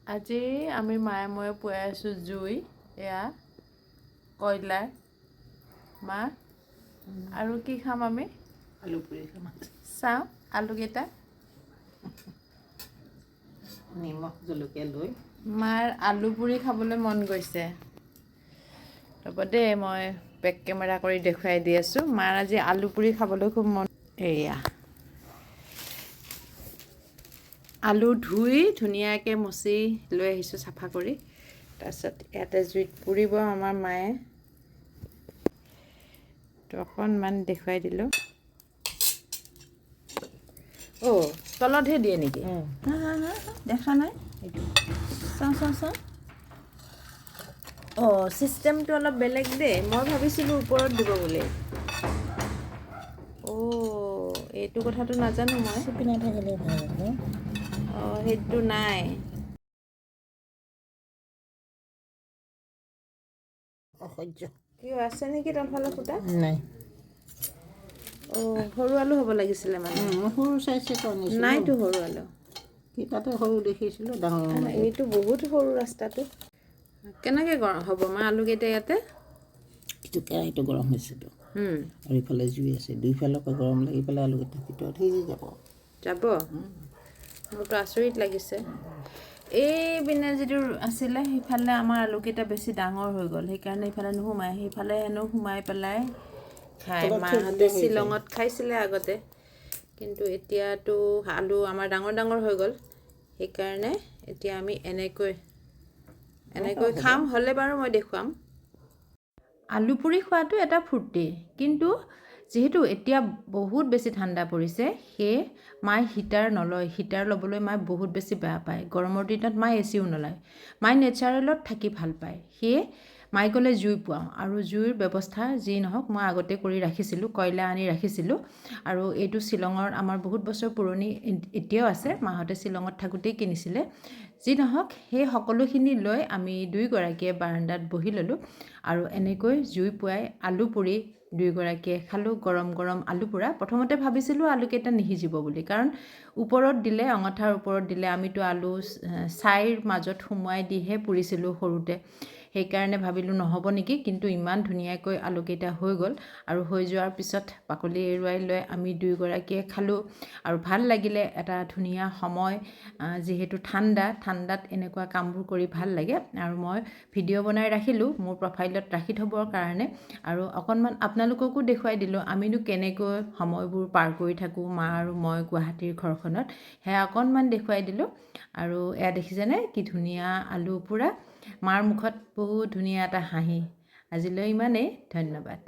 আজি আমি মায়ে ময়ে পুৱাই আছোঁ জুই এয়া কয়লাৰ মা আৰু কি খাম আমি আলু পুৰি খাম চাওঁ আলুকেইটা নিমখ জলকীয়া লৈ মাৰ আলু পুৰি খাবলৈ মন গৈছে ৰ'ব দেই মই বেক কেমেৰা কৰি দেখুৱাই দি আছোঁ মাৰ আজি আলু পুৰি খাবলৈ খুব মন এয়া আলু ধুই ধুনীয়াকৈ মচি লৈ আহিছোঁ চাফা কৰি তাৰপিছত ইয়াতে জুইত পুৰিব আমাৰ মায়ে তো অকণমান দেখুৱাই দিলোঁ অ' তলতহে দিয়ে নেকি হা হা হা দেখা নাই চাওঁ অঁ চিষ্টেমটো অলপ বেলেগ দেই মই ভাবিছিলোঁ ওপৰত দিব বুলি অ' এইটো কথাটো নাজানো মই চিপিনে থাকিলে ভাল হ'ব অঁ সেইটো নাই অসহ্য কিয় আছে নেকি তলফালৰ ফুটা নাই অঁ সৰু আলু হ'ব লাগিছিলে মানে মই সৰু চাইজটো আনিছিলোঁ নাইতো সৰু আলু তাতে সৰু দেখিছিলোঁ ডাঙৰ এইটো বহুত সৰু ৰাস্তাটো কেনেকৈ হ'ব মা আলুকেইটা ইয়াতে এইটো কেৰাহীটো গৰম হৈছেতো আৰু ইফালে জুই আছে দুইফালৰ পৰা গৰম লাগি পেলাই আলুকেইটা ভিতৰত সিজি যাব মোৰতো আচৰিত লাগিছে এইপিনে যিটো আছিলে সেইফালে আমাৰ আলুকেইটা বেছি ডাঙৰ হৈ গ'ল সেইকাৰণে ইফালে নোসোমাই সেইফালে হেনো সোমাই পেলাই খায় মাহঁতে শ্বিলঙত খাইছিলে আগতে কিন্তু এতিয়াতো আলু আমাৰ ডাঙৰ ডাঙৰ হৈ গ'ল সেইকাৰণে এতিয়া আমি এনেকৈ খাম হ'লে বাৰু মই দেখুৱাম আলু পুৰি খোৱাটো এটা ফূৰ্তি কিন্তু যিহেতু এতিয়া বহুত বেছি ঠাণ্ডা পৰিছে সেয়ে মায়ে হিটাৰ নলয় হিটাৰ ল'বলৈ মায়ে বহুত বেছি বেয়া পায় গৰমৰ দিনত মায়ে এচিও নলয় মায়ে নেচাৰেলত থাকি ভাল পায় সেয়ে মায়ে ক'লে জুই পুৱাওঁ আৰু জুইৰ ব্যৱস্থা যি নহওক মই আগতে কৰি ৰাখিছিলোঁ কয়লা আনি ৰাখিছিলোঁ আৰু এইটো শ্বিলঙৰ আমাৰ বহুত বছৰ পুৰণি এতিয়াও আছে মাহঁতে শ্বিলঙত থাকোঁতেই কিনিছিলে যি নহওক সেই সকলোখিনি লৈ আমি দুয়োগৰাকীয়ে বাৰাণ্ডাত বহি ল'লোঁ আৰু এনেকৈ জুই পুৱাই আলু পুৰি দুয়োগৰাকীয়ে খালোঁ গৰম গৰম আলু পোৰা প্ৰথমতে ভাবিছিলোঁ আলুকেইটা নিসিজিব বুলি কাৰণ ওপৰত দিলে অঙঠাৰ ওপৰত দিলে আমিতো আলু ছাইৰ মাজত সুমুৱাই দিহে পুৰিছিলোঁ সৰুতে সেইকাৰণে ভাবিলোঁ নহ'ব নেকি কিন্তু ইমান ধুনীয়াকৈ আলুকেইটা হৈ গ'ল আৰু হৈ যোৱাৰ পিছত বাকলি এৰুৱাই লৈ আমি দুয়োগৰাকীয়ে খালোঁ আৰু ভাল লাগিলে এটা ধুনীয়া সময় যিহেতু ঠাণ্ডাত এনেকুৱা কামবোৰ কৰি ভাল লাগে আৰু মই ভিডিঅ' বনাই ৰাখিলোঁ মোৰ প্ৰফাইলত ৰাখি থ'বৰ কাৰণে আৰু অকণমান আপোনালোককো দেখুৱাই দিলোঁ আমিনো কেনেকৈ সময়বোৰ পাৰ কৰি থাকোঁ মা আৰু মই গুৱাহাটীৰ ঘৰখনত সেয়া অকণমান দেখুৱাই দিলোঁ আৰু এয়া দেখিছেনে কি ধুনীয়া আলু পোৰা মাৰ মুখত বহুত ধুনীয়া এটা হাঁহি আজিলৈ ইমানেই ধন্যবাদ